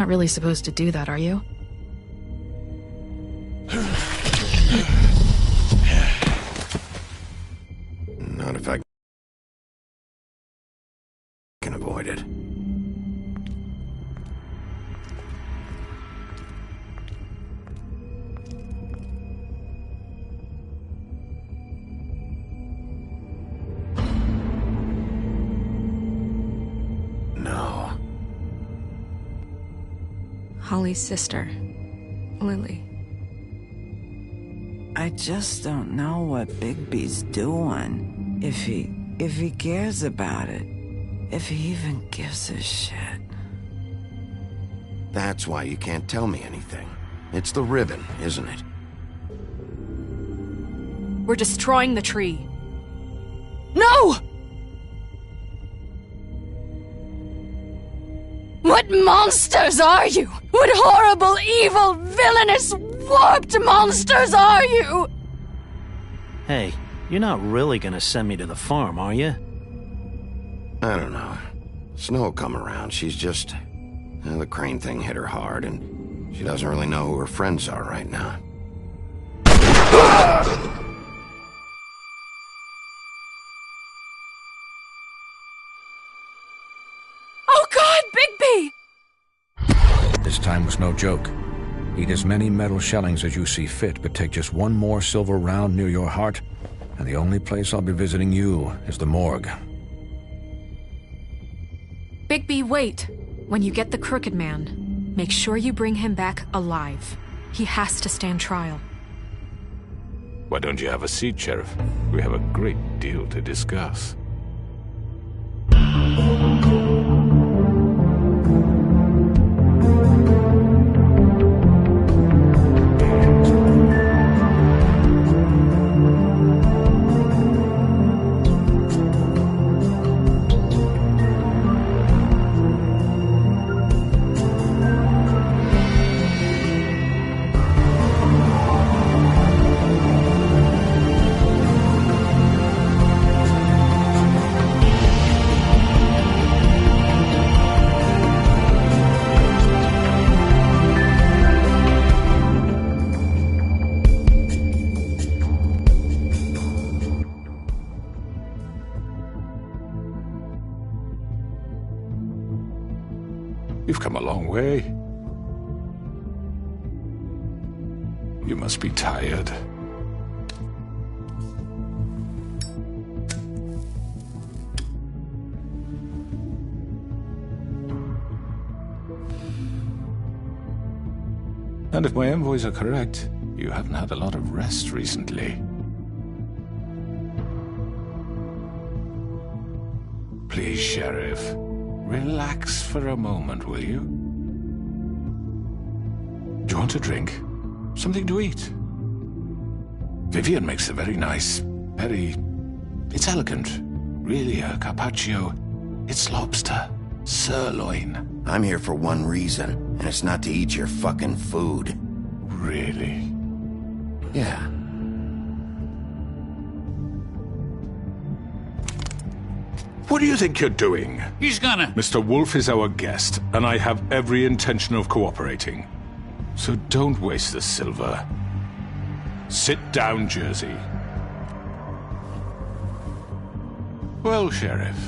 Not really supposed to do that, are you? Not if I can avoid it. No. Holly's sister, Lily. I just don't know what Bigby's doing. If he cares about it. If he even gives a shit. That's why you can't tell me anything. It's the ribbon, isn't it? We're destroying the tree. No! What monsters are you? What horrible, evil, villainous, warped monsters are you? Hey, you're not really gonna send me to the farm, are you? I don't know. Snow will come around. She's just... the crane thing hit her hard, and she doesn't really know who her friends are right now. Oh God, Bigby! This time was no joke. Eat as many metal shellings as you see fit, but take just one more silver round near your heart, and the only place I'll be visiting you is the morgue. Bigby, wait. When you get the Crooked Man, make sure you bring him back alive. He has to stand trial. Why don't you have a seat, Sheriff? We have a great deal to discuss. You've come a long way. You must be tired. And if my envoys are correct, you haven't had a lot of rest recently. Please, Sheriff. Relax for a moment, will you? Do you want a drink? Something to eat? Vivian makes a very nice, it's elegant. Really, a carpaccio. It's lobster. Sirloin. I'm here for one reason, and it's not to eat your fucking food. Really? Yeah. What do you think you're doing? He's gonna... Mr. Wolf is our guest, and I have every intention of cooperating. So don't waste the silver. Sit down, Jersey. Well, Sheriff,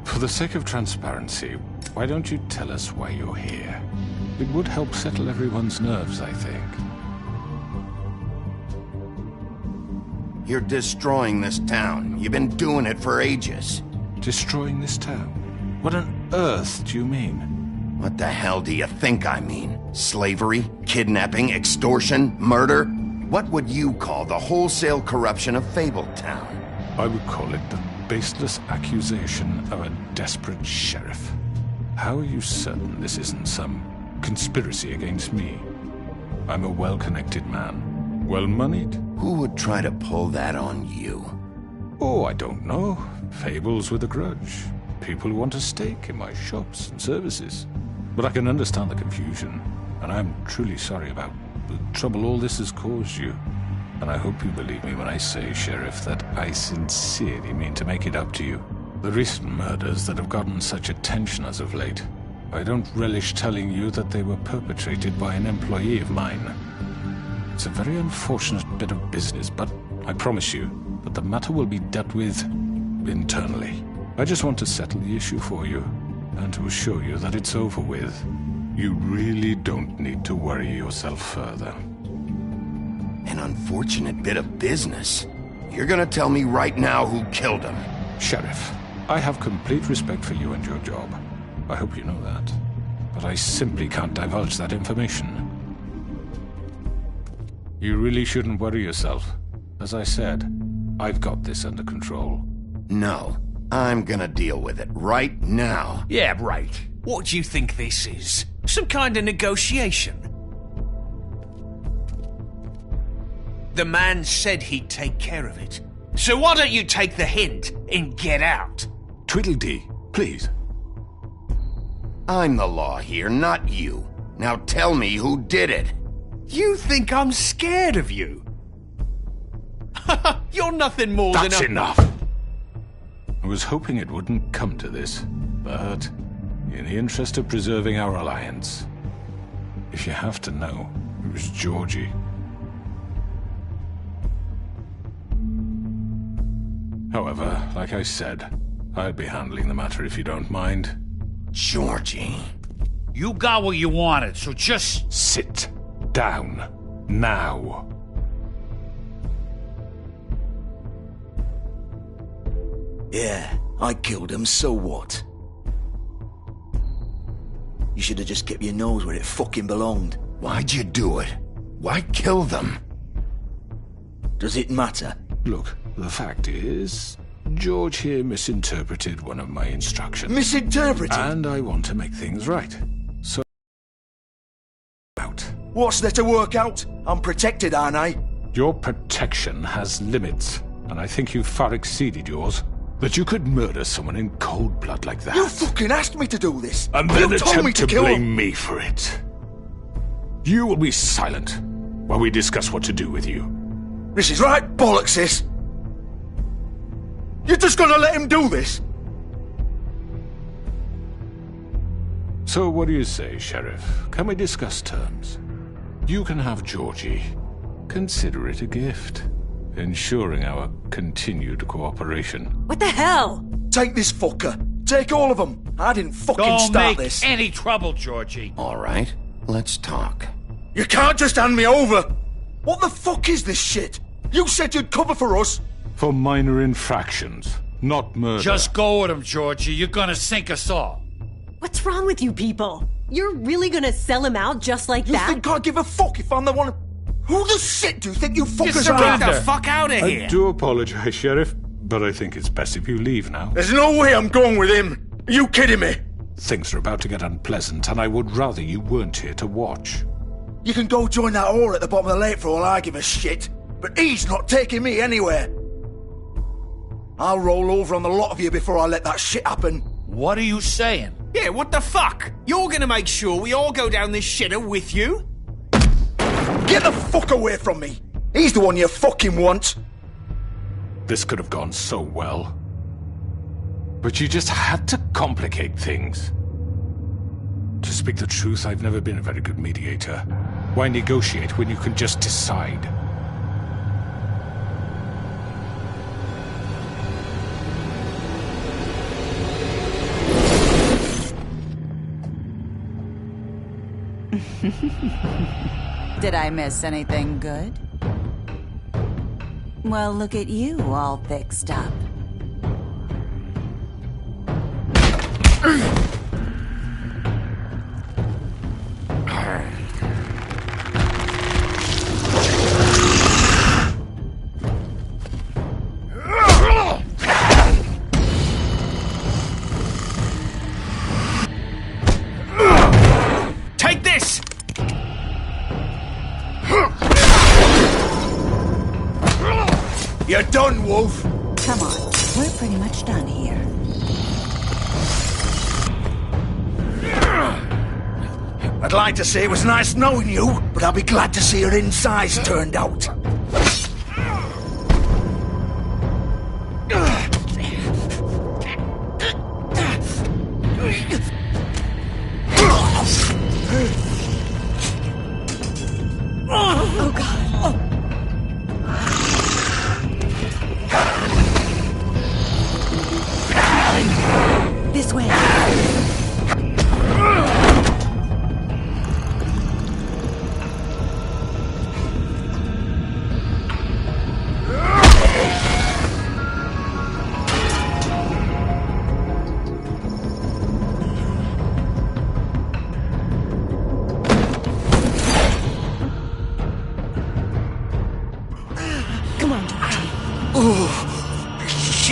for the sake of transparency, why don't you tell us why you're here? It would help settle everyone's nerves, I think. You're destroying this town. You've been doing it for ages. Destroying this town? What on earth do you mean? What the hell do you think I mean? Slavery? Kidnapping? Extortion? Murder? What would you call the wholesale corruption of Fabletown? I would call it the baseless accusation of a desperate sheriff. How are you certain this isn't some conspiracy against me? I'm a well-connected man. Well-moneyed? Who would try to pull that on you? Oh, I don't know. Fables with a grudge. People who want a stake in my shops and services. But I can understand the confusion, and I'm truly sorry about the trouble all this has caused you. And I hope you believe me when I say, Sheriff, that I sincerely mean to make it up to you. The recent murders that have gotten such attention as of late, I don't relish telling you that they were perpetrated by an employee of mine. It's a very unfortunate bit of business, but I promise you that the matter will be dealt with internally. I just want to settle the issue for you, and to assure you that it's over with. You really don't need to worry yourself further. An unfortunate bit of business? You're gonna tell me right now who killed him? Sheriff, I have complete respect for you and your job. I hope you know that. But I simply can't divulge that information. You really shouldn't worry yourself. As I said, I've got this under control. No, I'm gonna deal with it right now. Yeah, right. What do you think this is? Some kind of negotiation? The man said he'd take care of it. So why don't you take the hint and get out? Tweedledee, please. I'm the law here, not you. Now tell me who did it. You think I'm scared of you? You're nothing more than a... That's enough! I was hoping it wouldn't come to this, but in the interest of preserving our alliance, if you have to know, it was Georgie. However, like I said, I'll be handling the matter if you don't mind. Georgie. You got what you wanted, so just... Sit down. Now. Yeah, I killed him, so what? You should have just kept your nose where it fucking belonged. Why'd you do it? Why kill them? Does it matter? Look, the fact is, George here misinterpreted one of my instructions. Misinterpreted? And I want to make things right. So... out. What's there to work out? I'm protected, aren't I? Your protection has limits, and I think you've far exceeded yours. That you could murder someone in cold blood like that. You fucking asked me to do this! And then you told me attempt to to kill blame him. me for it. You will be silent while we discuss what to do with you. This is right bollocks, this! You're just gonna let him do this? So what do you say, Sheriff? Can we discuss terms? You can have Georgie. Consider it a gift, ensuring our continued cooperation. What the hell? Take this fucker. Take all of them. I didn't fucking Don't start make this. any trouble, Georgie. All right, let's talk. You can't just hand me over! What the fuck is this shit? You said you'd cover for us! For minor infractions, not murder. Just go with him, Georgie. You're gonna sink us all. What's wrong with you people? You're really gonna sell him out just like You that? think I give a fuck if I'm the one... Who the shit do you think you fuckers surrender. are? Get the fuck out of I here. do apologize, Sheriff, but I think it's best if you leave now. There's no way I'm going with him! Are you kidding me? Things are about to get unpleasant, and I would rather you weren't here to watch. You can go join that whore at the bottom of the lake for all I give a shit. But he's not taking me anywhere. I'll roll over on the lot of you before I let that shit happen. What are you saying? Yeah, what the fuck? You're gonna make sure we all go down this shitter with you? Get the fuck away from me! He's the one you fucking want! This could have gone so well. But you just had to complicate things. To speak the truth, I've never been a very good mediator. Why negotiate when you can just decide? Did I miss anything good? Well, look at you, all fixed up. Take this! You're done, Wolf! Come on, we're pretty much done here. I'd like to say it was nice knowing you, but I'll be glad to see your insides turned out.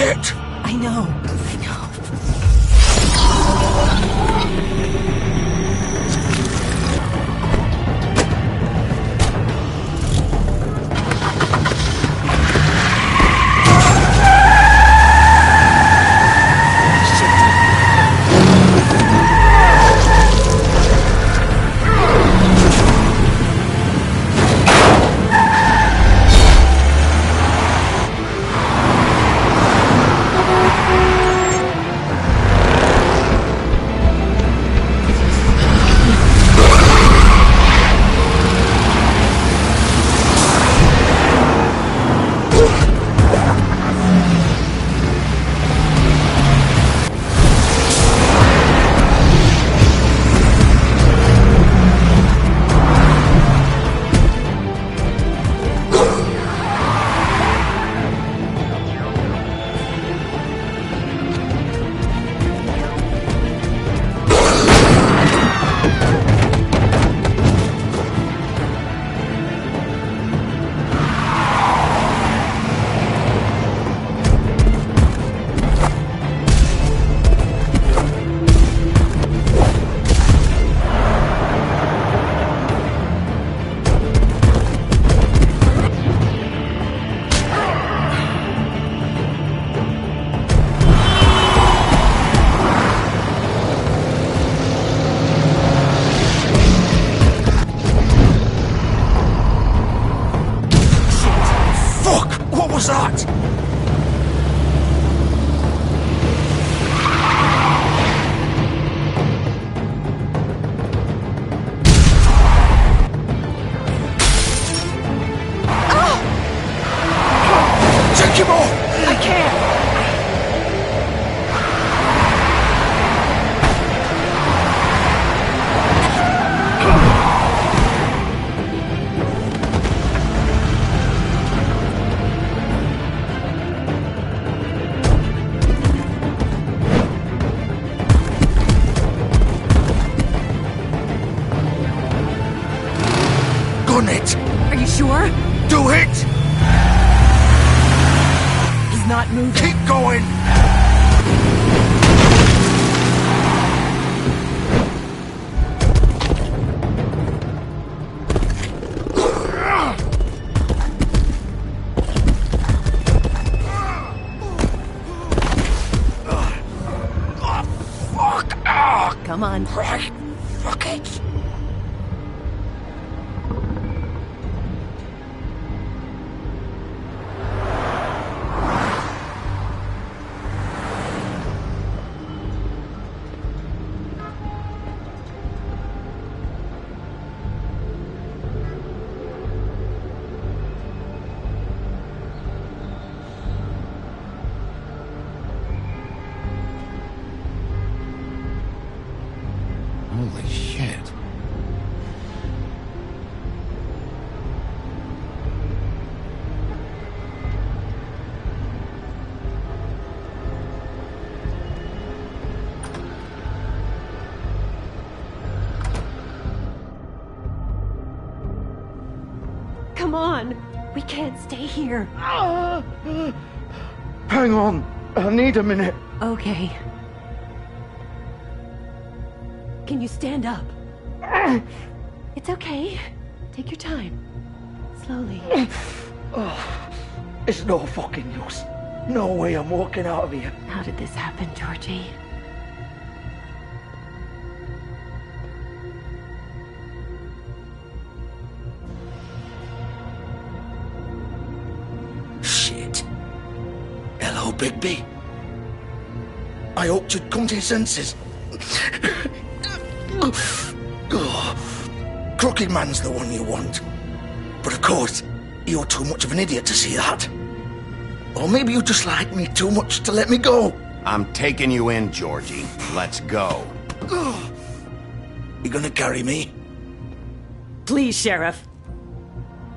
Shit! I know. What was that? Take him off! I can't! Gun it! Are you sure? Do it! He's not moving. Keep going! Come on. Right. Fuck it. Holy shit. Come on. We can't stay here. Hang on. I need a minute. Okay. Can you stand up? It's okay. Take your time. Slowly. It's no fucking use. No way I'm walking out of here. How did this happen, Georgie? Shit. Hello, Bigby. I hoped you'd come to your senses. Crooked Man's the one you want. But of course, you're too much of an idiot to see that. Or maybe you just like me too much to let me go. I'm taking you in, Georgie. Let's go. You gonna carry me? Please, Sheriff.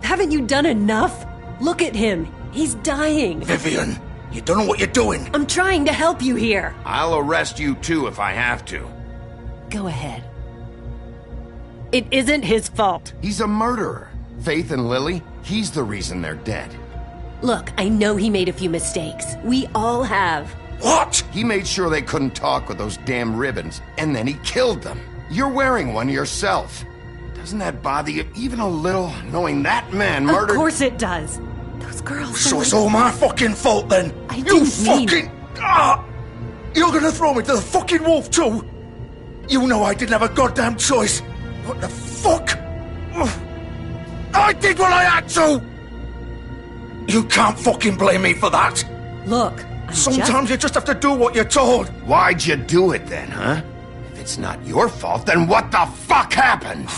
Haven't you done enough? Look at him. He's dying. Vivian, you don't know what you're doing. I'm trying to help you here. I'll arrest you too if I have to. Go ahead. It isn't his fault. He's a murderer. Faith and Lily, he's the reason they're dead. Look, I know he made a few mistakes. We all have. What? He made sure they couldn't talk with those damn ribbons, and then he killed them. You're wearing one yourself. Doesn't that bother you even a little, knowing that man murdered... Of course it does. Those girls... So it's all my fucking fault then? I didn't mean... fucking... You're gonna throw me to the fucking wolf too? You know I didn't have a goddamn choice. What the fuck? I did what I had to! You can't fucking blame me for that. Look, sometimes you just have to do what you're told. Why'd you do it then, huh? If it's not your fault, then what the fuck happened?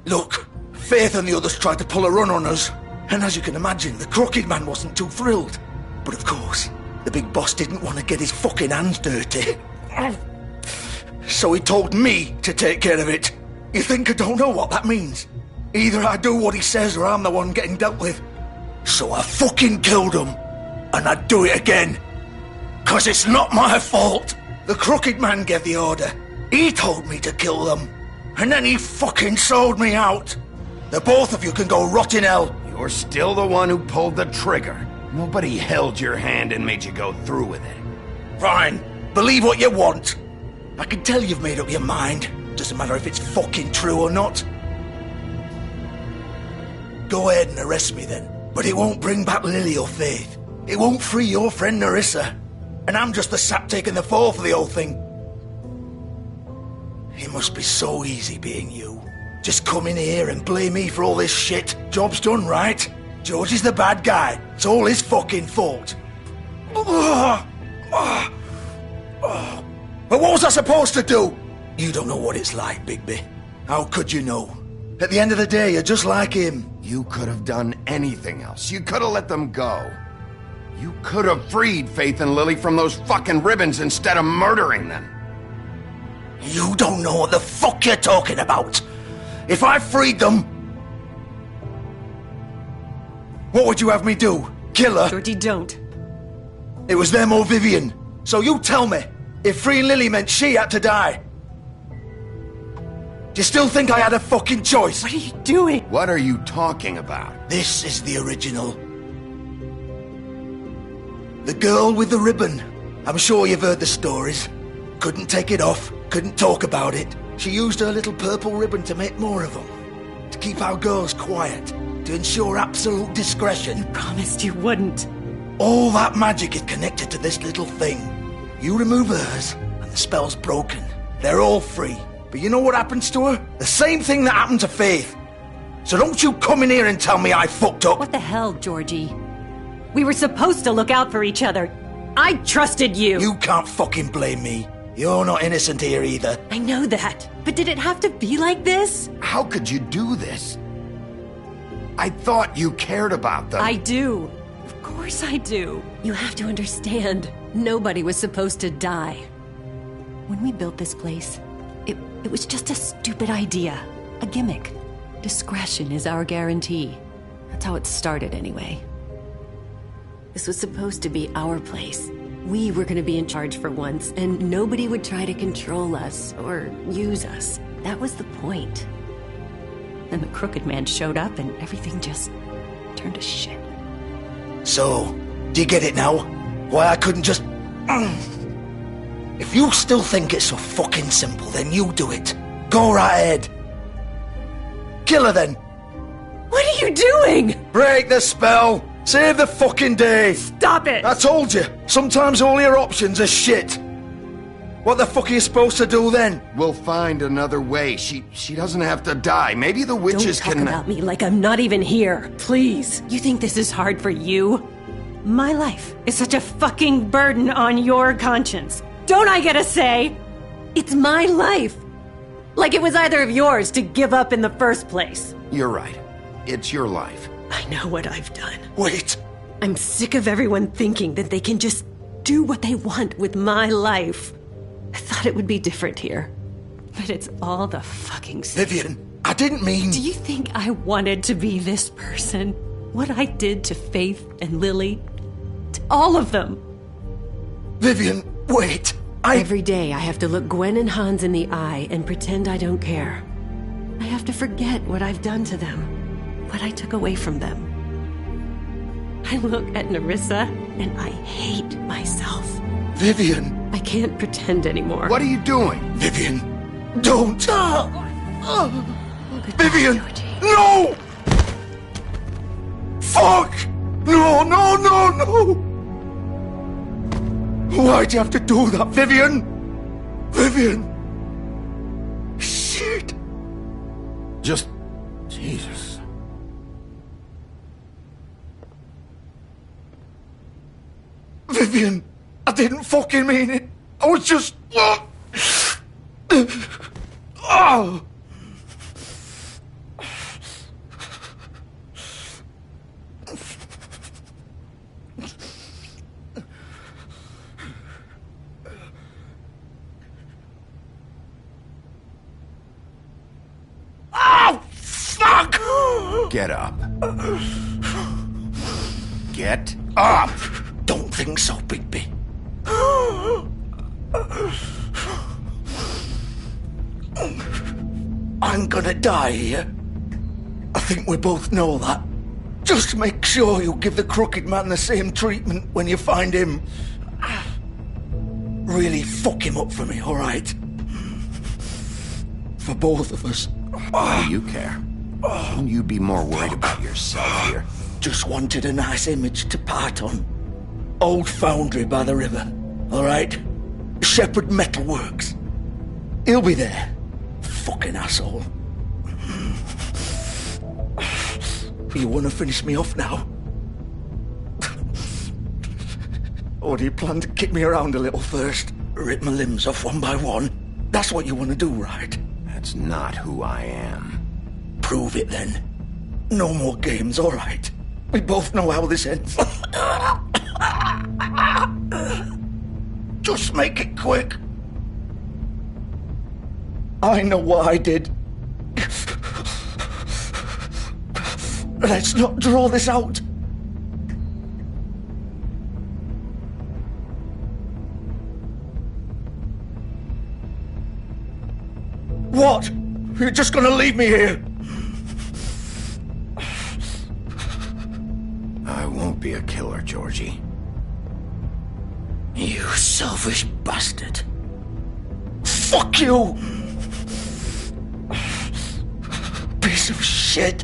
Look, Faith and the others tried to pull a run on us. And as you can imagine, the Crooked Man wasn't too thrilled. But of course, the big boss didn't want to get his fucking hands dirty. So he told me to take care of it. You think I don't know what that means? Either I do what he says or I'm the one getting dealt with. So I fucking killed him. And I'd do it again. 'Cause it's not my fault. The Crooked Man gave the order. He told me to kill them. And then he fucking sold me out. The both of you can go rot in hell. You're still the one who pulled the trigger. Nobody held your hand and made you go through with it. Fine. Believe what you want. I can tell you've made up your mind. Doesn't matter if it's fucking true or not. Go ahead and arrest me then. But it won't bring back Lily or Faith. It won't free your friend Narissa. And I'm just the sap taking the fall for the whole thing. It must be so easy being you. Just come in here and blame me for all this shit. Job's done, right? George is the bad guy. It's all his fucking fault. But what was I supposed to do? You don't know what it's like, Bigby. How could you know? At the end of the day, you're just like him. You could have done anything else. You could have let them go. You could have freed Faith and Lily from those fucking ribbons instead of murdering them. You don't know what the fuck you're talking about. If I freed them... What would you have me do? Kill her? Georgie, don't. It was them or Vivian. So you tell me, if freeing Lily meant she had to die. Do you still think I had a fucking choice? What are you doing? What are you talking about? This is the original. The girl with the ribbon. I'm sure you've heard the stories. Couldn't take it off, couldn't talk about it. She used her little purple ribbon to make more of them. To keep our girls quiet. To ensure absolute discretion. You promised you wouldn't. All that magic is connected to this little thing. You remove hers, and the spell's broken. They're all free. But you know what happens to her? The same thing that happened to Faith. So don't you come in here and tell me I fucked up. What the hell, Georgie? We were supposed to look out for each other. I trusted you. You can't fucking blame me. You're not innocent here either. I know that. But did it have to be like this? How could you do this? I thought you cared about them. I do. Of course I do. You have to understand. Nobody was supposed to die. When we built this place, it was just a stupid idea. A gimmick. Discretion is our guarantee. That's how it started anyway. This was supposed to be our place. We were going to be in charge for once, and nobody would try to control us or use us. That was the point. Then the Crooked Man showed up, and everything just turned to shit. So, do you get it now? Why I couldn't just... If you still think it's so fucking simple, then you do it. Go right ahead. Kill her then. What are you doing? Break the spell. Save the fucking day. Stop it. I told you. Sometimes all your options are shit. What the fuck are you supposed to do then? We'll find another way. She doesn't have to die. Maybe the witches Don't talk about me like I'm not even here. Please. You think this is hard for you? My life is such a fucking burden on your conscience. Don't I get a say? It's my life. Like it was either of yours to give up in the first place. You're right. It's your life. I know what I've done. Wait. I'm sick of everyone thinking that they can just do what they want with my life. I thought it would be different here. But it's all the fucking same. Vivian, I didn't mean... Do you think I wanted to be this person? What I did to Faith and Lily? To all of them? Vivian, wait. Every day I have to look Gwen and Hans in the eye and pretend I don't care. I have to forget what I've done to them. What I took away from them. I look at Nerissa and I hate myself. Vivian! I can't pretend anymore. What are you doing? Vivian! Don't! Vivian! Georgie. No! Fuck! No, no, no, no! Why'd you have to do that, Vivian? Vivian! Shit! Just... Jesus. Vivian! I didn't fucking mean it! I was just... Oh! Oh, fuck! Get up. Get up! Don't think so, Bigby. I'm gonna die here. I think we both know that. Just make sure you give the crooked man the same treatment when you find him. Really fuck him up for me, alright? For both of us. Why do you care? Shouldn't you be more worried about yourself here? Just wanted a nice image to part on. Old foundry by the river, alright? Shepherd Metalworks. He'll be there. Fucking asshole. You want to finish me off now? Or do you plan to kick me around a little first? Rip my limbs off one by one? That's what you want to do, right? That's not who I am. Prove it then. No more games, alright? We both know how this ends. Just make it quick. I know what I did. Let's not draw this out. What? You're just gonna leave me here? I won't be a killer, Georgie. You selfish bastard. Fuck you! Piece of shit.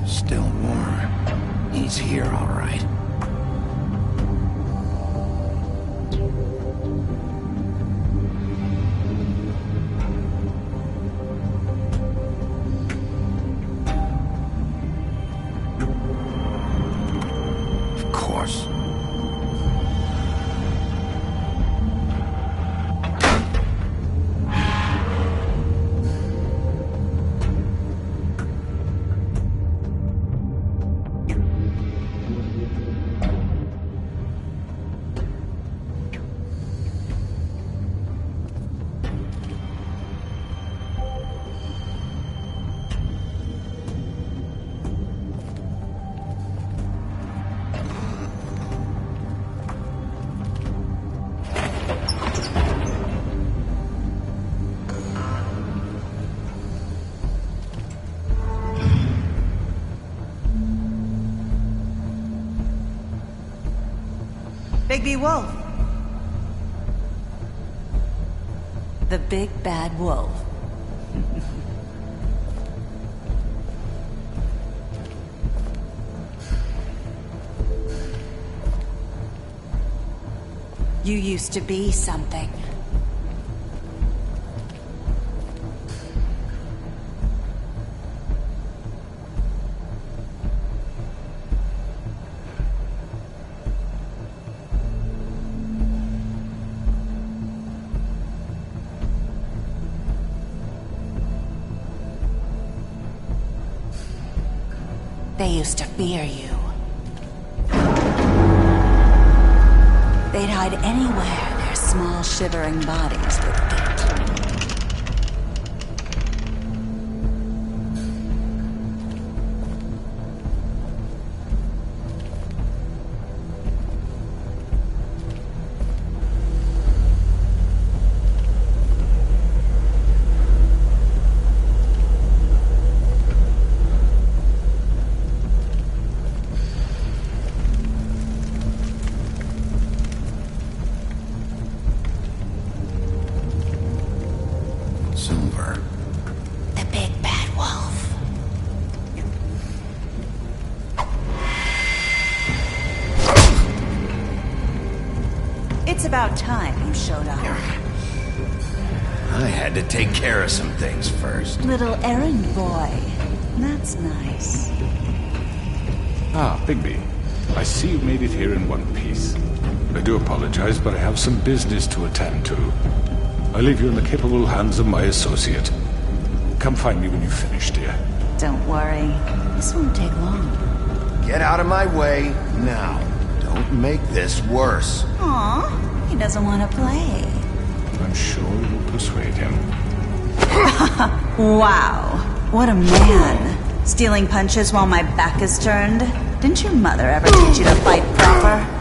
Still warm. He's here, all right. Of course. Bigby Wolf. The big bad wolf. You used to be something. They used to fear you. They'd hide anywhere their small, shivering bodies would fit. Silver. The big bad wolf. It's about time you showed up. I had to take care of some things first. Little errand boy. That's nice. Ah, Bigby. I see you made it here in one piece. I do apologize, but I have some business to attend to. I leave you in the capable hands of my associate. Come find me when you've finished, dear. Don't worry. This won't take long. Get out of my way now. Don't make this worse. Aw, he doesn't want to play. I'm sure you'll persuade him. Wow. What a man. Stealing punches while my back is turned? Didn't your mother ever teach you to fight proper?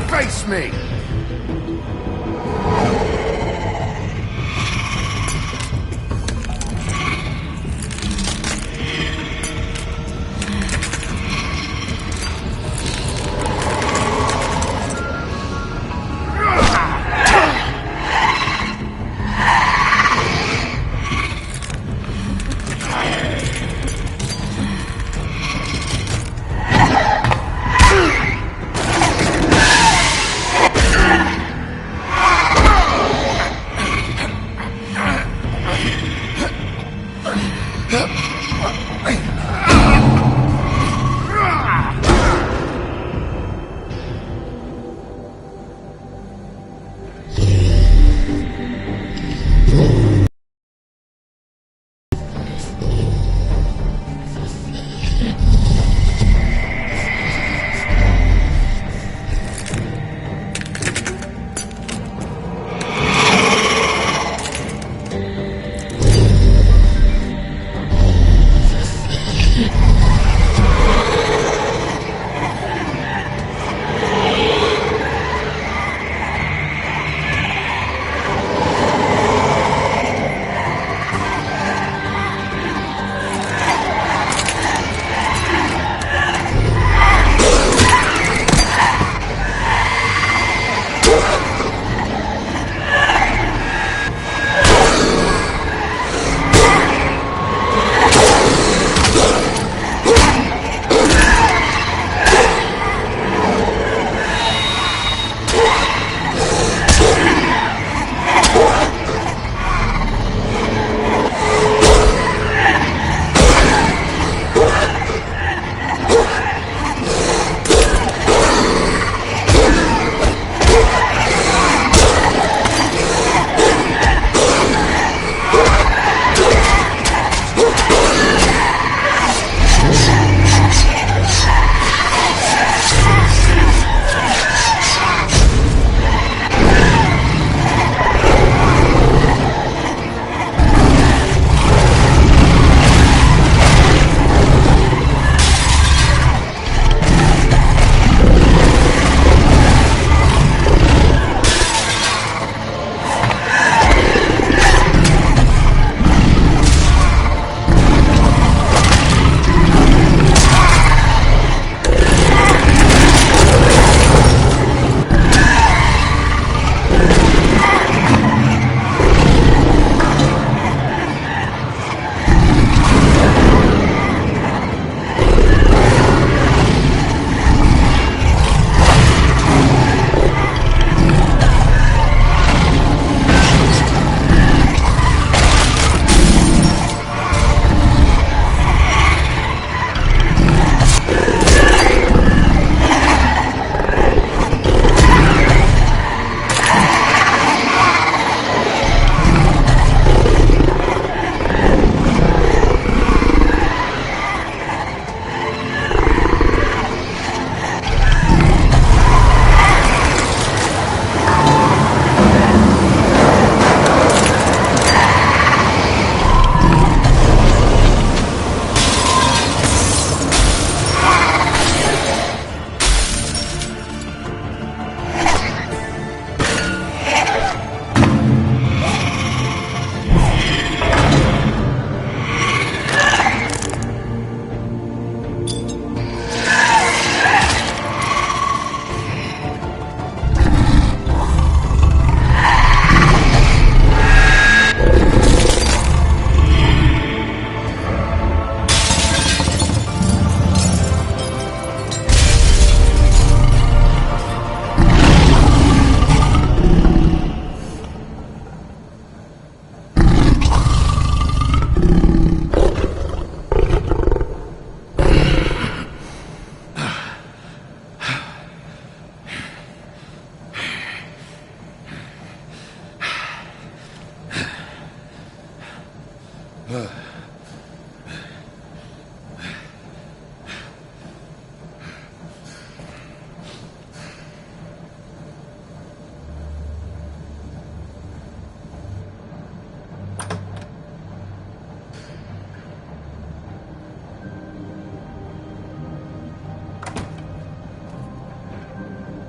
Face me!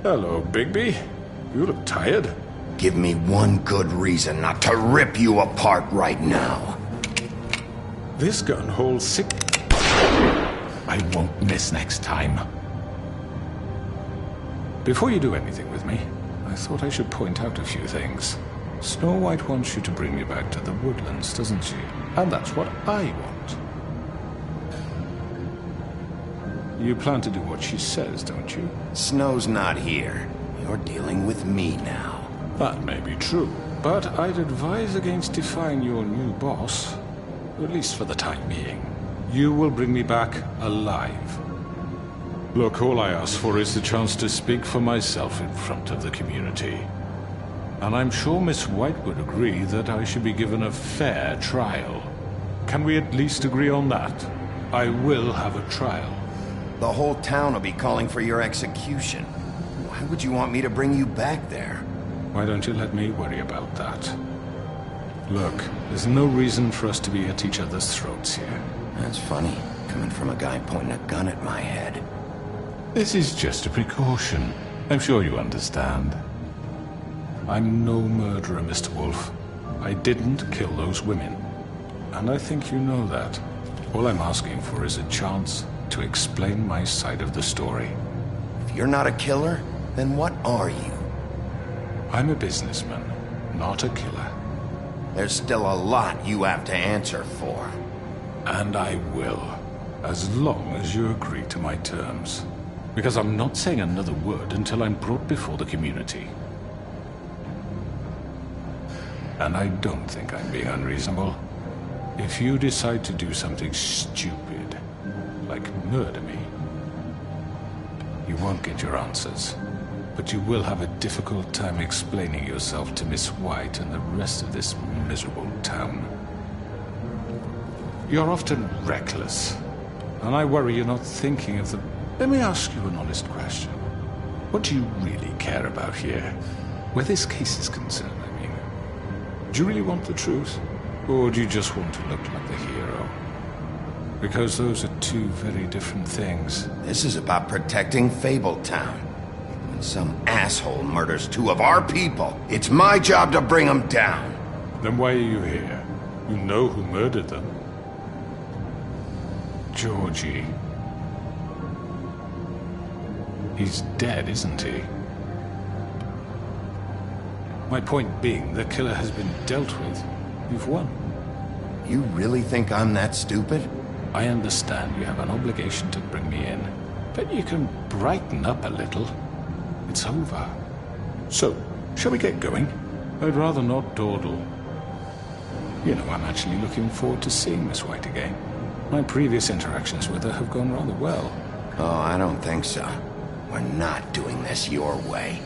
Hello, Bigby. You look tired. Give me one good reason not to rip you apart right now. This gun holds 6... I won't miss next time. Before you do anything with me, I thought I should point out a few things. Snow White wants you to bring me back to the woodlands, doesn't she? And that's what I want. You plan to do what she says, don't you? Snow's not here. You're dealing with me now. That may be true, but I'd advise against defying your new boss, at least for the time being. You will bring me back alive. Look, all I ask for is the chance to speak for myself in front of the community. And I'm sure Miss White would agree that I should be given a fair trial. Can we at least agree on that? I will have a trial. The whole town will be calling for your execution. Why would you want me to bring you back there? Why don't you let me worry about that? Look, there's no reason for us to be at each other's throats here. That's funny, coming from a guy pointing a gun at my head. This is just a precaution. I'm sure you understand. I'm no murderer, Mr. Wolf. I didn't kill those women. And I think you know that. All I'm asking for is a chance to explain my side of the story. If you're not a killer, then what are you? I'm a businessman, not a killer. There's still a lot you have to answer for. And I will, as long as you agree to my terms. Because I'm not saying another word until I'm brought before the community. And I don't think I'm being unreasonable. If you decide to do something stupid, like murder me, you won't get your answers. But you will have a difficult time explaining yourself to Miss White and the rest of this miserable town. You're often reckless, and I worry you're not thinking of the... Let me ask you an honest question. What do you really care about here? Where this case is concerned, I mean. Do you really want the truth? Or do you just want to look like the hero? Because those are two very different things. This is about protecting Fabletown. When some asshole murders two of our people, it's my job to bring them down. Then why are you here? You know who murdered them. Georgie. He's dead, isn't he? My point being, the killer has been dealt with. You've won. You really think I'm that stupid? I understand you have an obligation to bring me in, but you can brighten up a little. It's over. So, shall we get going? I'd rather not dawdle. You know, I'm actually looking forward to seeing Miss White again. My previous interactions with her have gone rather well. Oh, I don't think so. We're not doing this your way.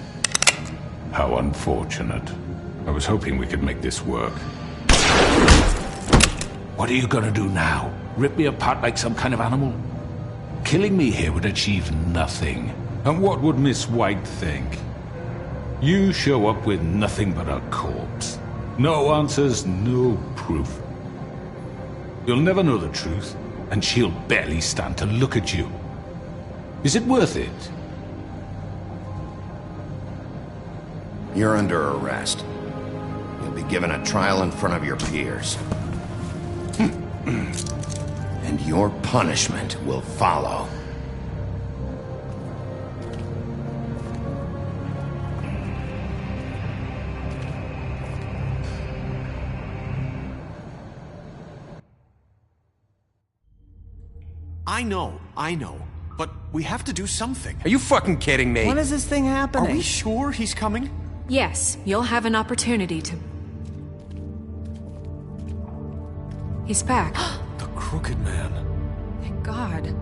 How unfortunate. I was hoping we could make this work. What are you gonna do now? Rip me apart like some kind of animal? Killing me here would achieve nothing. And what would Miss White think? You show up with nothing but a corpse. No answers, no proof. You'll never know the truth, and she'll barely stand to look at you. Is it worth it? You're under arrest. You'll be given a trial in front of your peers. And your punishment will follow. I know. But we have to do something. Are you fucking kidding me? When is this thing happening? Are we sure he's coming? Yes, you'll have an opportunity to... He's back. The Crooked Man. Thank God.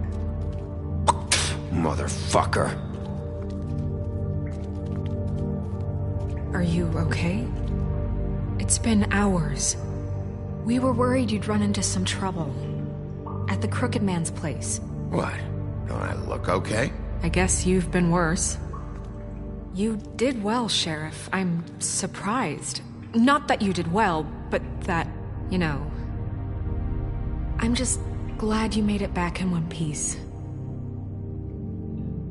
Motherfucker. Are you okay? It's been hours. We were worried you'd run into some trouble. At the Crooked Man's place. What? Don't I look okay? I guess you've been worse. You did well, Sheriff. I'm surprised. Not that you did well, but that, you know... I'm just glad you made it back in one piece.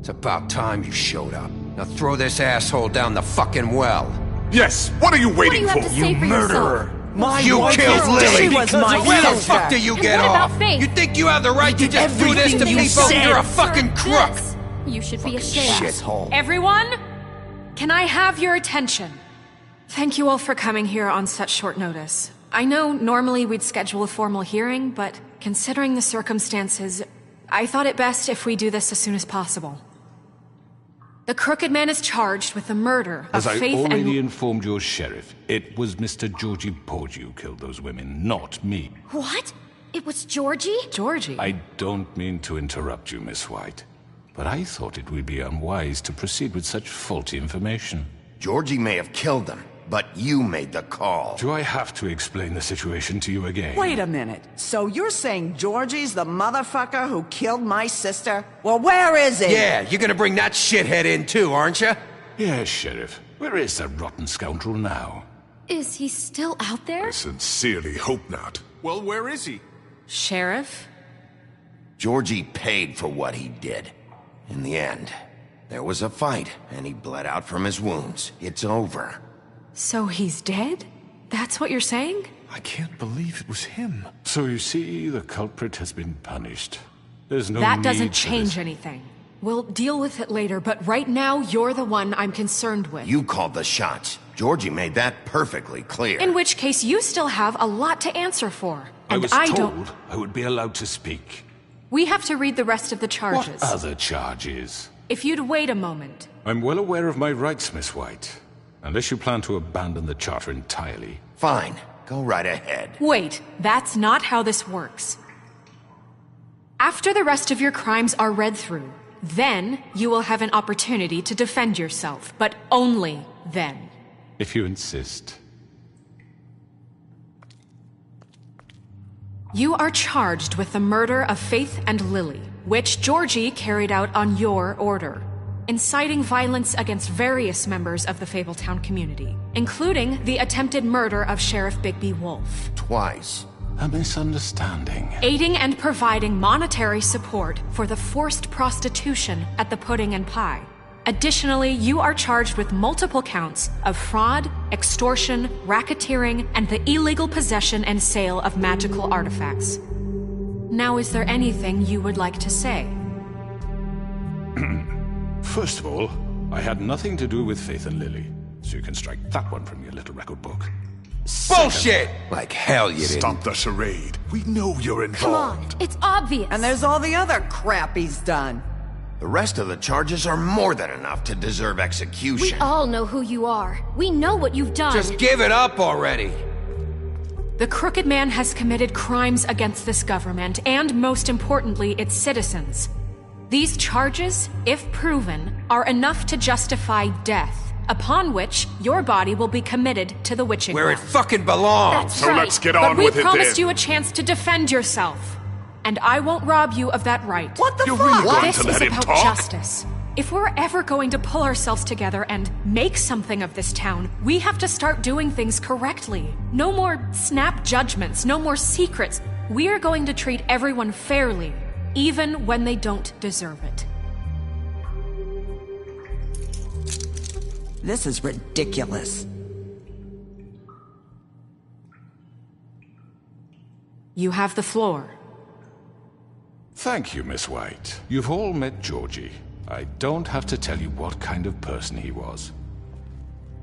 It's about time you showed up. Now throw this asshole down the fucking well. Yes, what are you waiting for? You murderer! You killed Lily! She was my Where the sister. fuck do you get And what off? about Faith? You think you have the right to just do this to Everything you people? said. You're a fucking crook! This. You should be ashamed. Shithole. Everyone, can I have your attention? Thank you all for coming here on such short notice. I know normally we'd schedule a formal hearing, but considering the circumstances, I thought it best if we do this as soon as possible. The Crooked Man is charged with the murder of As I Faith already and... informed your sheriff, it was Mr. Georgie Porgy who killed those women, not me. What? It was Georgie? Georgie? I don't mean to interrupt you, Miss White, but I thought it would be unwise to proceed with such faulty information. Georgie may have killed them, but you made the call. Do I have to explain the situation to you again? Wait a minute. So you're saying Georgie's the motherfucker who killed my sister? Well, where is he? Yeah, you're gonna bring that shithead in too, aren't you? Yes, Sheriff. Where is that rotten scoundrel now? Is he still out there? I sincerely hope not. Well, where is he? Sheriff? Georgie paid for what he did. In the end, there was a fight, and he bled out from his wounds. It's over. So he's dead? That's what you're saying? I can't believe it was him. So you see, the culprit has been punished. There's no That need doesn't for change this. anything. We'll deal with it later, but right now, you're the one I'm concerned with. You called the shots. Georgie made that perfectly clear. In which case, you still have a lot to answer for. I And was I told don't... I would be allowed to speak. We have to read the rest of the charges. What other charges? If you'd wait a moment. I'm well aware of my rights, Miss White. Unless you plan to abandon the charter entirely. Fine. Go right ahead. Wait, that's not how this works. After the rest of your crimes are read through, then you will have an opportunity to defend yourself, but only then. If you insist. You are charged with the murder of Faith and Lily, which Georgie carried out on your order, inciting violence against various members of the Fabletown community, including the attempted murder of Sheriff Bigby Wolf. Twice. A misunderstanding. Aiding and providing monetary support for the forced prostitution at the Pudding and Pie. Additionally, you are charged with multiple counts of fraud, extortion, racketeering, and the illegal possession and sale of magical artifacts. Now, is there anything you would like to say? First of all, I had nothing to do with Faith and Lily, so you can strike that one from your little record book. Bullshit! Like hell you didn't. Stop the charade. We know you're involved. Come on, it's obvious. And there's all the other crap he's done. The rest of the charges are more than enough to deserve We execution. all know who you are. We know what you've done. Just give it up already. The Crooked Man has committed crimes against this government and, most importantly, its citizens. These charges, if proven, are enough to justify death, upon which your body will be committed to the witching Where it well. fucking belongs. That's So right. let's get But on we with it promised then. you a chance to defend yourself, and I won't rob you of that right. What the You're fuck? really going This to is let him about talk? justice. If we're ever going to pull ourselves together and make something of this town, we have to start doing things correctly. No more snap judgments, no more secrets. We are going to treat everyone fairly, even when they don't deserve it. This is ridiculous. You have the floor. Thank you, Miss White. You've all met Georgie. I don't have to tell you what kind of person he was.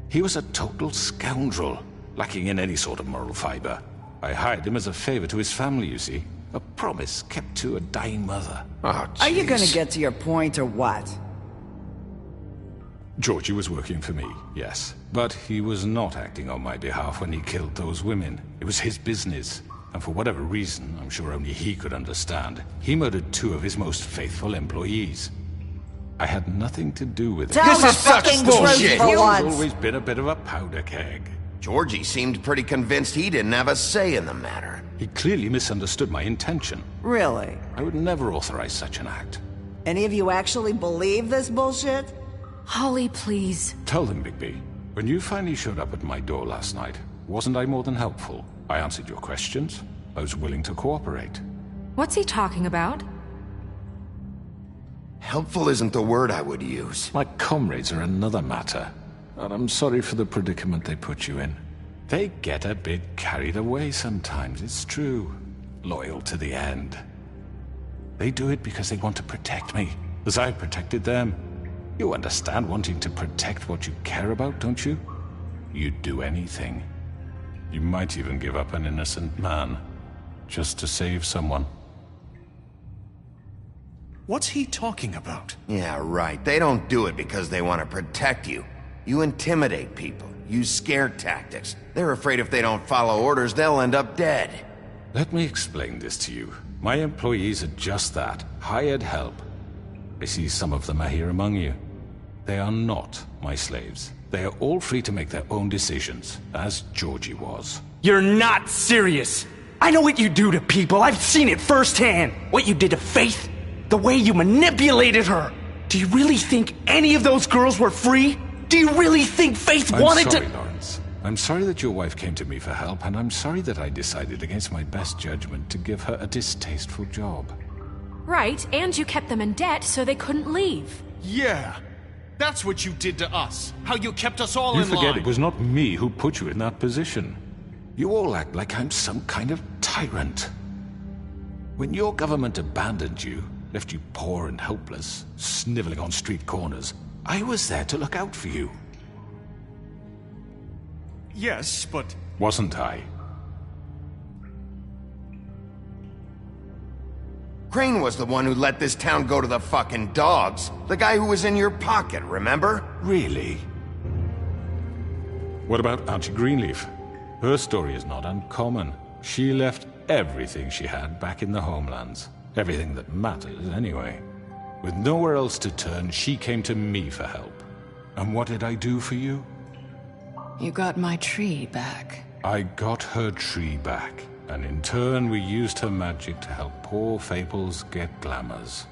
He was a total scoundrel, lacking in any sort of moral fiber. I hired him as a favor to his family, you see. A promise kept to a dying mother. Oh, Are you jeez. gonna get to your point or what? Georgie was working for me, yes. But he was not acting on my behalf when he killed those women. It was his business. And for whatever reason, I'm sure only he could understand, he murdered 2 of his most faithful employees. I had nothing to do with it. Tell This the is such fucking bullshit. truth for He's once. always been a bit of a powder keg. Georgie seemed pretty convinced he didn't have a say in the matter. He clearly misunderstood my intention. Really? I would never authorize such an act. Any of you actually believe this bullshit? Holly, please. Tell them, Bigby. When you finally showed up at my door last night, wasn't I more than helpful? I answered your questions. I was willing to cooperate. What's he talking about? Helpful isn't the word I would use. My comrades are another matter. And I'm sorry for the predicament they put you in. They get a bit carried away sometimes, it's true. Loyal to the end. They do it because they want to protect me, as I protected them. You understand wanting to protect what you care about, don't you? You'd do anything. You might even give up an innocent man, just to save someone. What's he talking about? Yeah, right. They don't do it because they want to protect you. You intimidate people, use scare tactics. They're afraid if they don't follow orders, they'll end up dead. Let me explain this to you. My employees are just that, hired help. I see some of them are here among you. They are not my slaves. They are all free to make their own decisions, as Georgie was. You're not serious! I know what you do to people, I've seen it firsthand! What you did to Faith, the way you manipulated her! Do you really think any of those girls were free? Do you really think Faith wanted to— I'm sorry, Lawrence. I'm sorry that your wife came to me for help, and I'm sorry that I decided against my best judgment to give her a distasteful job. Right, and you kept them in debt so they couldn't leave. Yeah, that's what you did to us. How you kept us all You in line. forget it was not me who put you in that position. You all act like I'm some kind of tyrant. When your government abandoned you, left you poor and helpless, sniveling on street corners, I was there to look out for you. Yes, but— Wasn't I? Crane was the one who let this town go to the fucking dogs. The guy who was in your pocket, remember? Really? What about Auntie Greenleaf? Her story is not uncommon. She left everything she had back in the homelands. Everything that matters, anyway. With nowhere else to turn, she came to me for help. And what did I do for you? You got my tree back. I got her tree back, and in turn we used her magic to help poor Fables get glamours.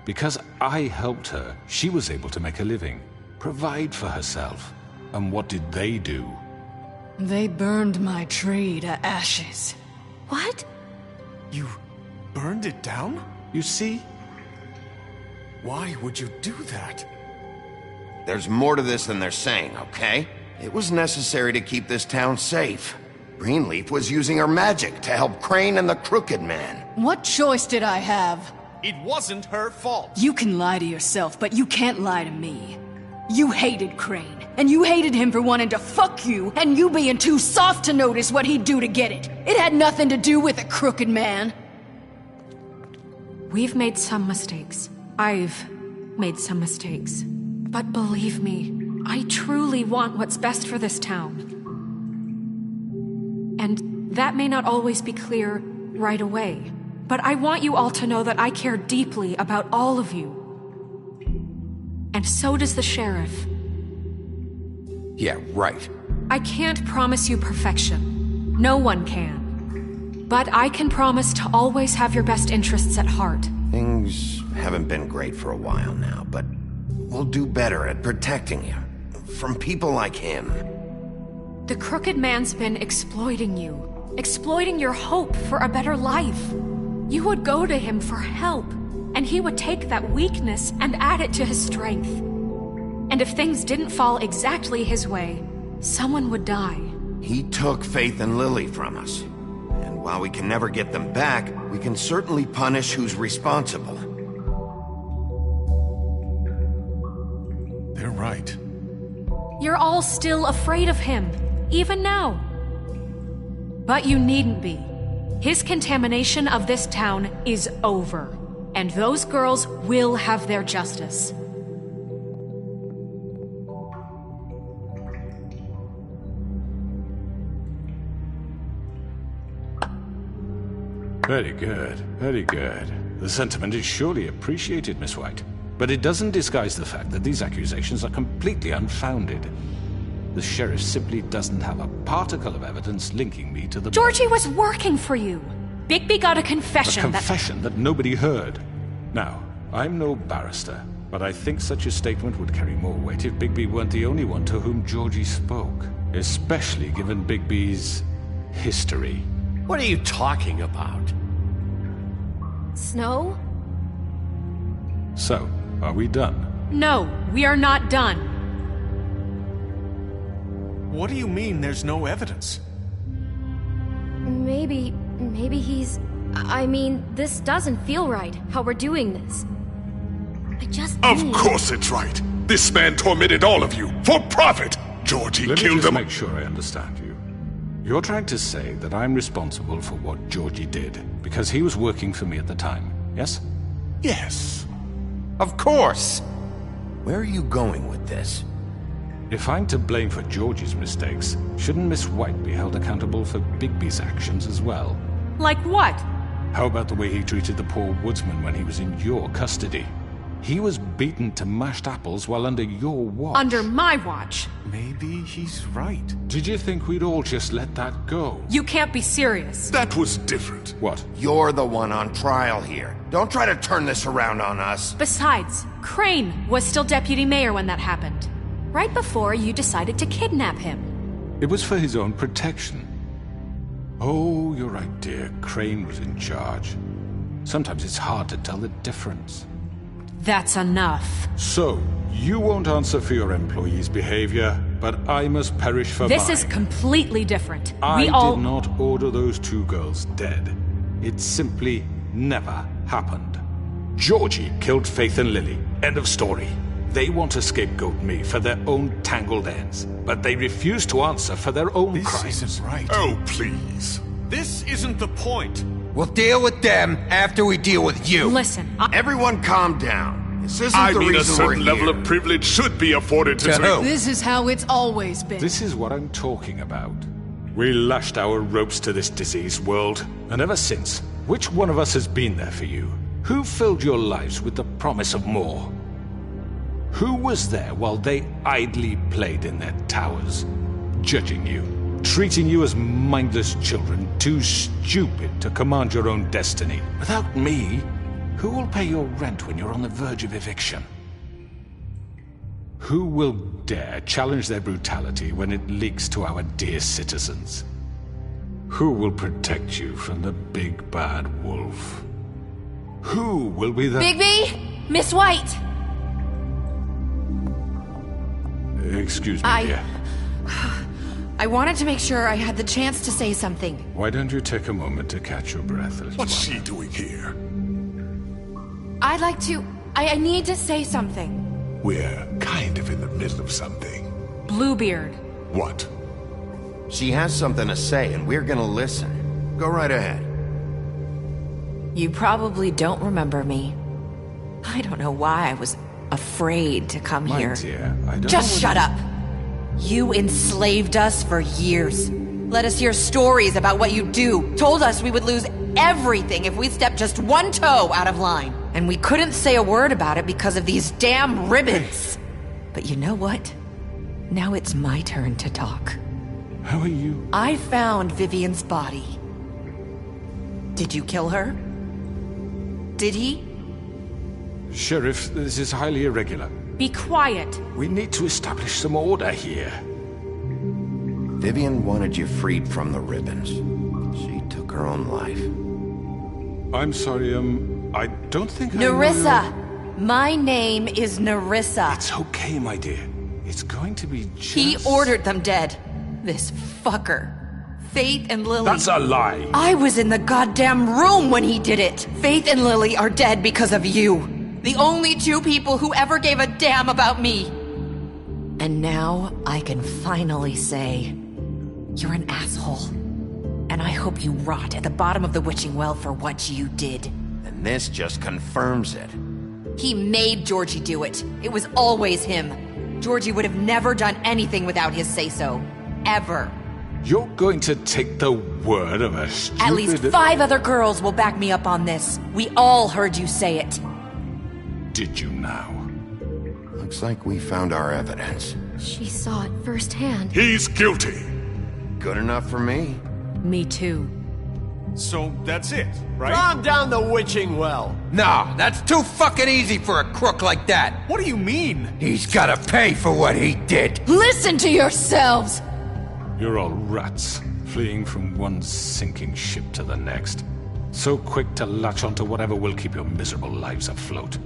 Because I helped her, she was able to make a living, provide for herself. And what did they do? They burned my tree to ashes. What? You burned it down? You see? Why would you do that? There's more to this than they're saying, okay? It was necessary to keep this town safe. Greenleaf was using her magic to help Crane and the Crooked Man. What choice did I have? It wasn't her fault. You can lie to yourself, but you can't lie to me. You hated Crane, and you hated him for wanting to fuck you, and you being too soft to notice what he'd do to get it. It had nothing to do with the Crooked Man. We've made some mistakes. I've made some mistakes. But believe me, I truly want what's best for this town. And that may not always be clear right away, but I want you all to know that I care deeply about all of you. And so does the sheriff. Yeah, right. I can't promise you perfection. No one can. But I can promise to always have your best interests at heart. Things haven't been great for a while now, but we'll do better at protecting you. From people like him. The Crooked Man's been exploiting you. Exploiting your hope for a better life. You would go to him for help, and he would take that weakness and add it to his strength. And if things didn't fall exactly his way, someone would die. He took Faith and Lily from us. And while we can never get them back, we can certainly punish who's responsible. They're right. You're all still afraid of him, even now. But you needn't be. His contamination of this town is over, and those girls will have their justice. Very good, very good. The sentiment is surely appreciated, Miss White. But it doesn't disguise the fact that these accusations are completely unfounded. The sheriff simply doesn't have a particle of evidence linking me to the... Georgie was working for you. Bigby got a confession A confession that nobody heard. Now, I'm no barrister, but I think such a statement would carry more weight if Bigby weren't the only one to whom Georgie spoke. Especially given Bigby's history. What are you talking about? Snow? So, are we done? No, we are not done. What do you mean there's no evidence? Maybe he's... I mean, this doesn't feel right, how we're doing this. I just Of need... course it's right. This man tormented all of you, for profit! Georgie Let me killed just them. make sure I understand you. You're trying to say that I'm responsible for what Georgie did, because he was working for me at the time, yes? Yes. Of course! Where are you going with this? If I'm to blame for Georgie's mistakes, shouldn't Miss White be held accountable for Bigby's actions as well? Like what? How about the way he treated the poor woodsman when he was in your custody? He was beaten to mashed apples while under your watch. Under my watch. Maybe he's right. Did you think we'd all just let that go? You can't be serious. That was different. What? You're the one on trial here. Don't try to turn this around on us. Besides, Crane was still deputy mayor when that happened. Right before you decided to kidnap him. It was for his own protection. Oh, you're right, dear. Crane was in charge. Sometimes it's hard to tell the difference. That's enough. So, you won't answer for your employees' behavior, but I must perish for This mine. is completely different. I We all... did not order those two girls dead. It simply never happened. Georgie killed Faith and Lily. End of story. They want to scapegoat me for their own tangled ends, but they refuse to answer for their own crimes. This isn't right. Oh, please. This isn't the point. We'll deal with them after we deal with you. Listen, Everyone calm down. This isn't I the mean, a reason we're certain level here. of privilege should be afforded to... To who? This is how it's always been. This is what I'm talking about. We lashed our ropes to this diseased world, and ever since, which one of us has been there for you? Who filled your lives with the promise of more? Who was there while they idly played in their towers, judging you, treating you as mindless children, too stupid to command your own destiny? Without me, who will pay your rent when you're on the verge of eviction? Who will dare challenge their brutality when it leaks to our dear citizens? Who will protect you from the big bad wolf? Who will be the... Bigby! Miss White! Excuse me, dear. I wanted to make sure I had the chance to say something. Why don't you take a moment to catch your breath, little What's one? she doing here? I'd like to... I need to say something. We're kind of in the middle of something. Bluebeard. What? She has something to say, and we're gonna listen. Go right ahead. You probably don't remember me. I don't know why I was afraid to come My here. dear, I don't Just know shut up! You enslaved us for years. Let us hear stories about what you do. Told us we would lose everything if we stepped just one toe out of line. And we couldn't say a word about it because of these damn ribbons. But you know what? Now it's my turn to talk. How are you? I found Vivian's body. Did you kill her? Did he? Sheriff, this is highly irregular. Be quiet. We need to establish some order here. Vivian wanted you freed from the ribbons. She took her own life. I'm sorry, I don't think I know Nerissa! My name is Nerissa. It's okay, my dear. It's going to be just... He ordered them dead. This fucker. Faith and Lily. That's a lie. I was in the goddamn room when he did it. Faith and Lily are dead because of you. The only two people who ever gave a damn about me. And now I can finally say, you're an asshole. And I hope you rot at the bottom of the witching well for what you did. And this just confirms it. He made Georgie do it. It was always him. Georgie would have never done anything without his say-so. Ever. You're going to take the word of a stupid... At least 5 other girls will back me up on this. We all heard you say it. Did you now? Looks like we found our evidence. She saw it firsthand. He's guilty. Good enough for me. Me too. So that's it, right? Calm down the witching well. No, that's too fucking easy for a crook like that. What do you mean? He's gotta pay for what he did. Listen to yourselves! You're all rats, fleeing from one sinking ship to the next. So quick to latch onto whatever will keep your miserable lives afloat.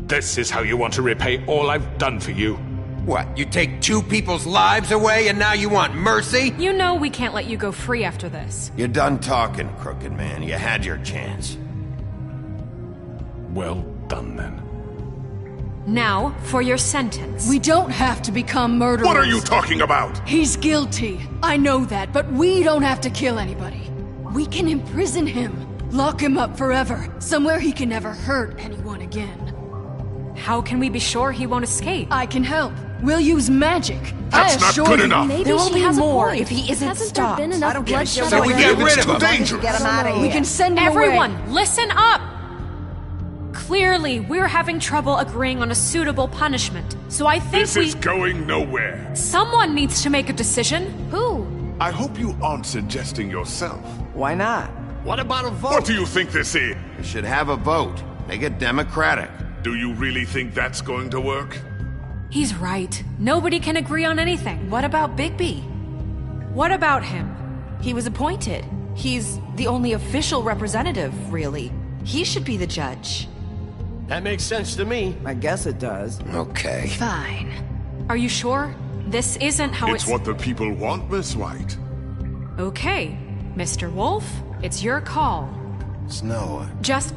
This is how you want to repay all I've done for you? What, you take two people's lives away and now you want mercy? You know we can't let you go free after this. You're done talking, crooked man. You had your chance. Well done, then. Now, for your sentence. We don't have to become murderers. What are you talking about? He's guilty. I know that, but we don't have to kill anybody. We can imprison him. Lock him up forever. Somewhere he can never hurt anyone again. How can we be sure he won't escape? I can help. We'll use magic. That's not good enough. There will be more if he isn't Hasn't stopped. there been enough bloodshed? So we get rid of him. Dangerous. Get him out of here. We can send him Everyone, away. listen up! Clearly, we're having trouble agreeing on a suitable punishment, so I think This is going nowhere. Someone needs to make a decision. Who? I hope you aren't suggesting yourself. Why not? What about a vote? What do you think this is? You should have a vote. Make it democratic. Do you really think that's going to work? He's right. Nobody can agree on anything. What about Bigby? What about him? He was appointed. He's the only official representative, really. He should be the judge. That makes sense to me. I guess it does. Okay. Fine. Are you sure? This isn't how It's what the people want, Miss White. Okay, Mr. Wolf, it's your call. Snow. Just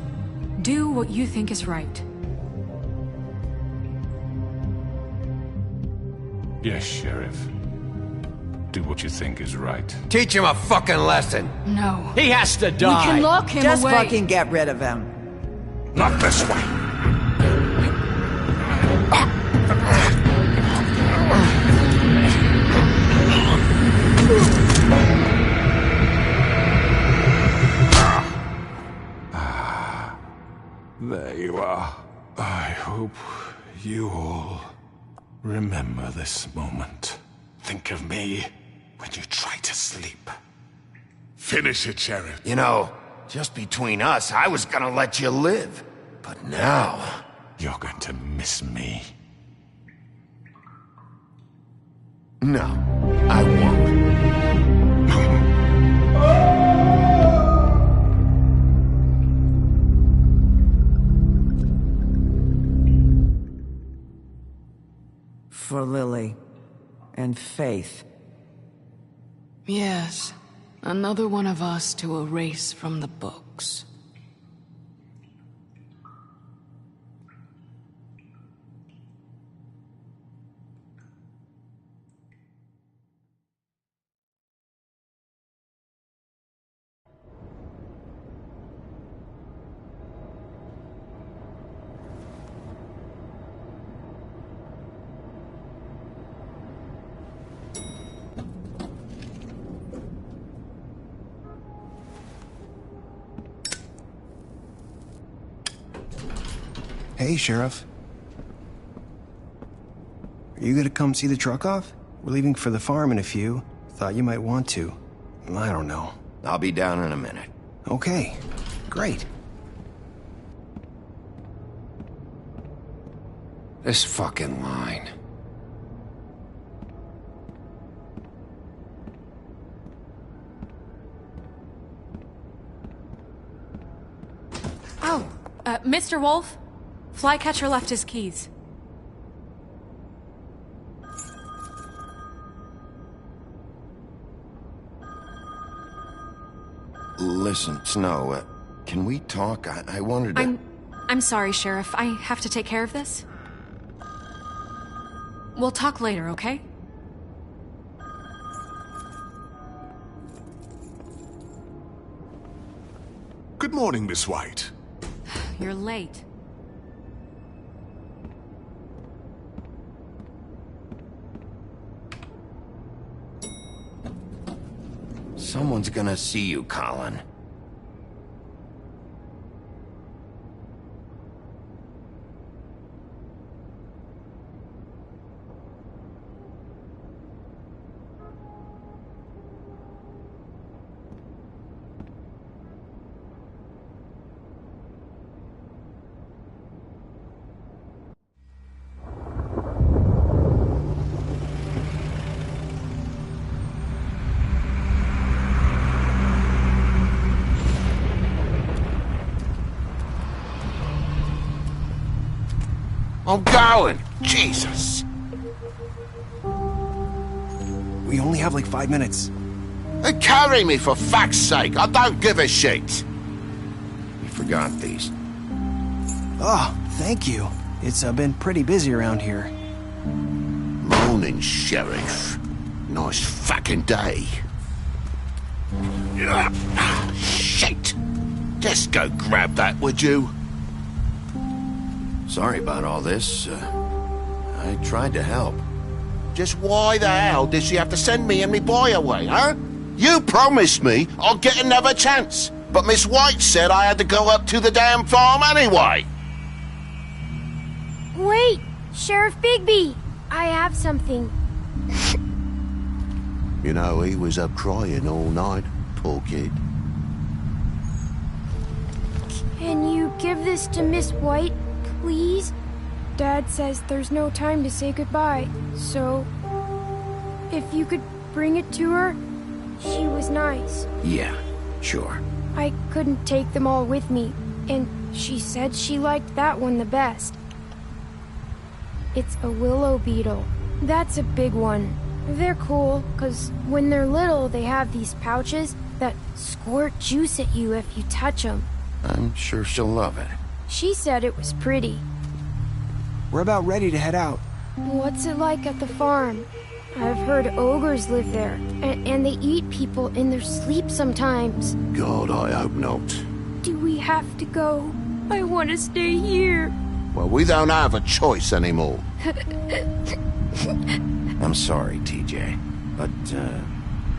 do what you think is right. Yes, Sheriff. Do what you think is right. Teach him a fucking lesson. No. He has to die. We can lock him Just away. fucking get rid of him. Not this way. There you are. I hope you all remember this moment. Think of me when you try to sleep. Finish it, Sheriff. You know, just between us, I was gonna let you live. But now... You're going to miss me. No, I won't. For Lily. And Faith. Yes. Another one of us to erase from the books. Hey, Sheriff. Are you gonna come see the truck off? We're leaving for the farm in a few. Thought you might want to. I don't know. I'll be down in a minute. Okay, great. This fucking line. Oh, Mr. Wolf? Flycatcher left his keys. Listen, Snow, can we talk? I wanted to... I'm sorry, Sheriff. I have to take care of this. We'll talk later, okay? Good morning, Miss White. You're late. Someone's gonna see you, Colin. I'm going. Jesus. We only have like 5 minutes. Carry me for fuck's sake. I don't give a shit. You forgot these. Oh, thank you. It's been pretty busy around here. Morning, Sheriff. Nice fucking day. Shit. Just go grab that, would you? Sorry about all this. I tried to help. Just why the hell did she have to send me and me boy away, huh? You promised me I'd get another chance, but Miss White said I had to go up to the damn farm anyway. Wait, Sheriff Bigby, I have something. You know, he was up crying all night, poor kid. Can you give this to Miss White, please? Dad says there's no time to say goodbye, so if you could bring it to her, she was nice. Yeah, sure. I couldn't take them all with me, and she said she liked that one the best. It's a willow beetle. That's a big one. They're cool, 'cause when they're little, they have these pouches that squirt juice at you if you touch them. I'm sure she'll love it. She said it was pretty. We're about ready to head out. What's it like at the farm? I've heard ogres live there, and they eat people in their sleep sometimes. God, I hope not. Do we have to go? I want to stay here. Well, we don't have a choice anymore. I'm sorry, TJ, but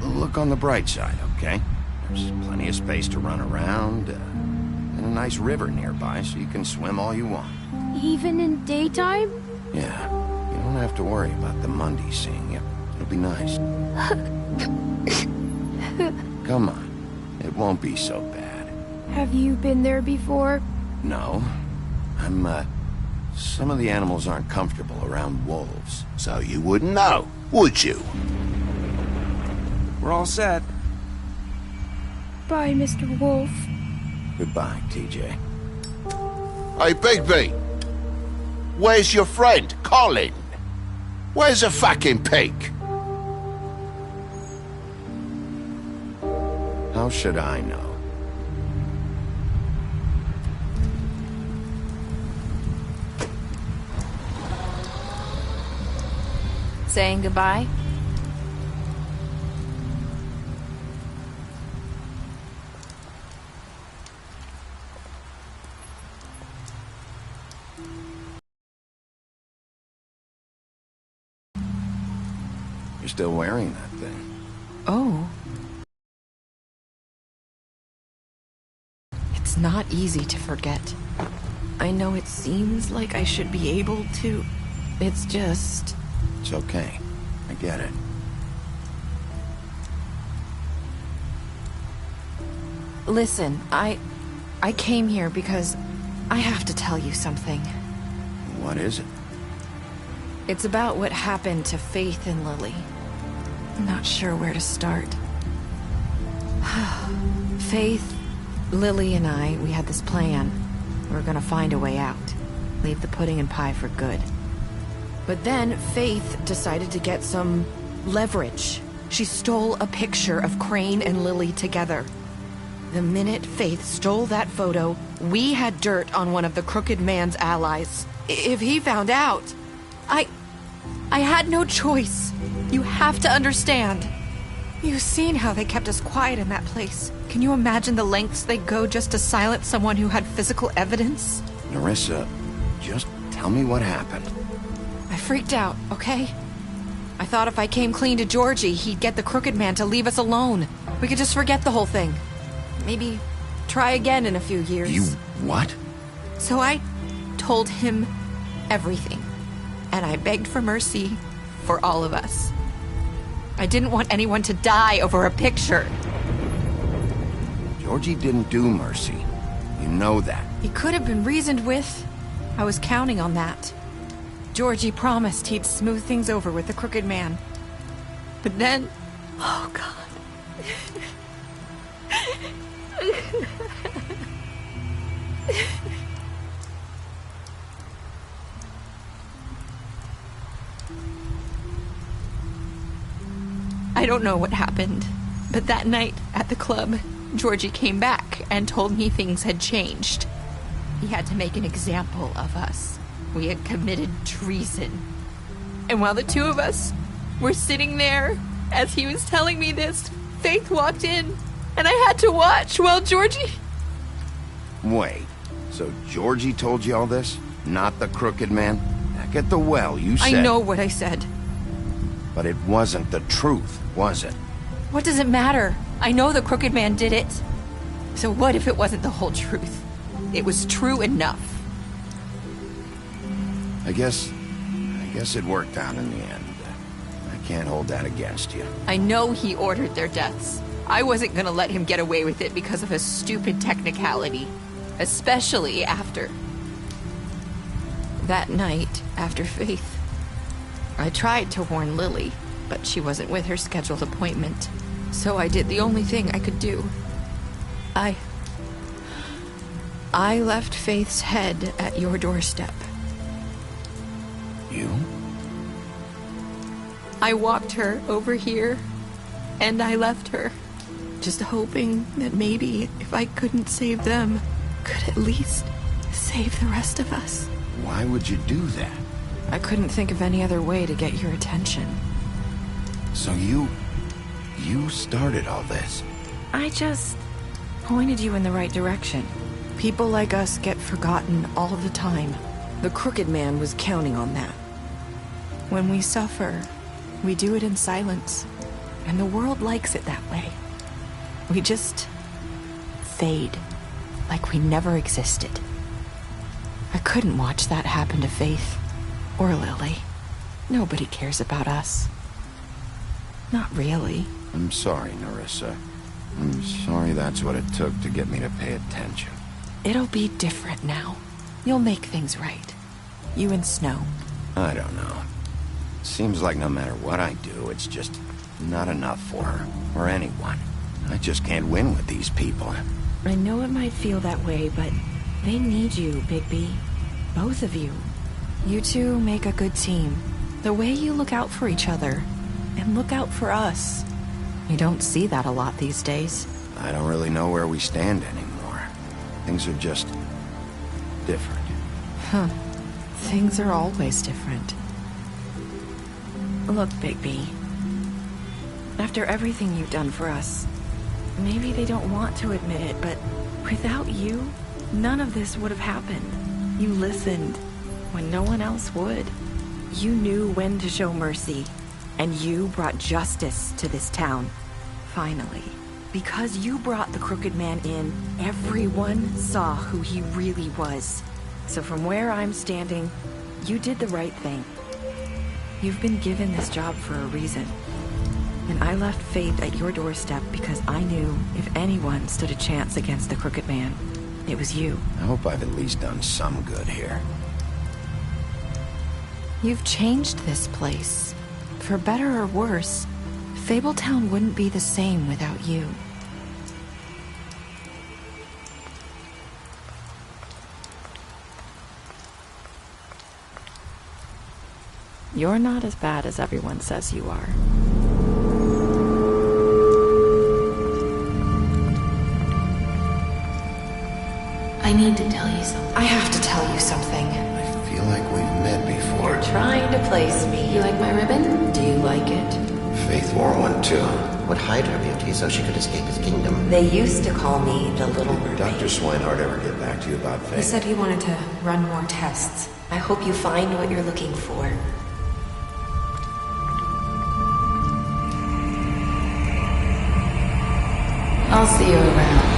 look on the bright side, okay? There's plenty of space to run around, and a nice river nearby, so you can swim all you want. Even in daytime? Yeah, you don't have to worry about the Monday seeing you. It'll be nice. Come on, it won't be so bad. Have you been there before? No, some of the animals aren't comfortable around wolves, so you wouldn't know, would you? We're all set. Bye, Mr. Wolf. Goodbye, TJ. Hey, Bigby! Where's your friend, Colin? Where's the fucking pig? How should I know? Saying goodbye? You're still wearing that thing. Oh. It's not easy to forget. I know it seems like I should be able to. It's just... It's okay. I get it. Listen, I came here because I have to tell you something. What is it? It's about what happened to Faith and Lily. I'm not sure where to start. Faith, Lily, and I, we had this plan. We were gonna find a way out. Leave the pudding and pie for good. But then Faith decided to get some leverage. She stole a picture of Crane and Lily together. The minute Faith stole that photo, we had dirt on one of the Crooked Man's allies. If he found out, I had no choice. You have to understand. You've seen how they kept us quiet in that place. Can you imagine the lengths they'd go just to silence someone who had physical evidence? Nerissa, just tell me what happened. I freaked out, okay? I thought if I came clean to Georgie, he'd get the Crooked Man to leave us alone. We could just forget the whole thing. Maybe try again in a few years. You what? So I told him everything. And I begged for mercy for all of us. I didn't want anyone to die over a picture. Georgie didn't do mercy. You know that. He could have been reasoned with. I was counting on that. Georgie promised he'd smooth things over with the Crooked Man. But then... Oh, God. don't know what happened, but that night at the club, Georgie came back and told me things had changed. He had to make an example of us. We had committed treason. And while the two of us were sitting there, as he was telling me this, Faith walked in, and I had to watch while Georgie... Wait, so Georgie told you all this? Not the crooked man? Back at the well, you said... I know what I said. But it wasn't the truth, was it? What does it matter? I know the crooked man did it. So what if it wasn't the whole truth? It was true enough. I guess it worked out in the end. I can't hold that against you. I know he ordered their deaths. I wasn't gonna let him get away with it because of a stupid technicality. Especially after... that night, after Faith. I tried to warn Lily, but she wasn't with her scheduled appointment. So I did the only thing I could do. I left Faith's head at your doorstep. You? I walked her over here, and I left her. Just hoping that maybe if I couldn't save them, could at least save the rest of us. Why would you do that? I couldn't think of any other way to get your attention. So you started all this? I just pointed you in the right direction. People like us get forgotten all the time. The crooked man was counting on that. When we suffer, we do it in silence. And the world likes it that way. We just fade, like we never existed. I couldn't watch that happen to Faith or Lily. Nobody cares about us. Not really. I'm sorry, Nerissa. I'm sorry that's what it took to get me to pay attention. It'll be different now. You'll make things right. You and Snow. I don't know. Seems like no matter what I do, it's just not enough for her, or anyone. I just can't win with these people. I know it might feel that way, but they need you, Bigby. Both of you. You two make a good team. The way you look out for each other, and look out for us. You don't see that a lot these days. I don't really know where we stand anymore. Things are just... different. Huh. Things are always different. Look, Bigby. After everything you've done for us, maybe they don't want to admit it, but without you, none of this would have happened. You listened when no one else would. You knew when to show mercy, and you brought justice to this town. Finally. Because you brought the crooked man in, everyone saw who he really was. So from where I'm standing, you did the right thing. You've been given this job for a reason. And I left Faith at your doorstep because I knew if anyone stood a chance against the crooked man, it was you. I hope I've at least done some good here. You've changed this place. For better or worse, Fabletown wouldn't be the same without you. You're not as bad as everyone says you are. I need to tell you something. I have to tell you something. I feel like we've met before. You're trying to place me. You like my ribbon? Do you like it? Faith wore one too. Would hide her beauty so she could escape his kingdom. They used to call me the Little Mermaid. Dr. Swinehart ever get back to you about Faith? He said he wanted to run more tests. I hope you find what you're looking for. I'll see you around.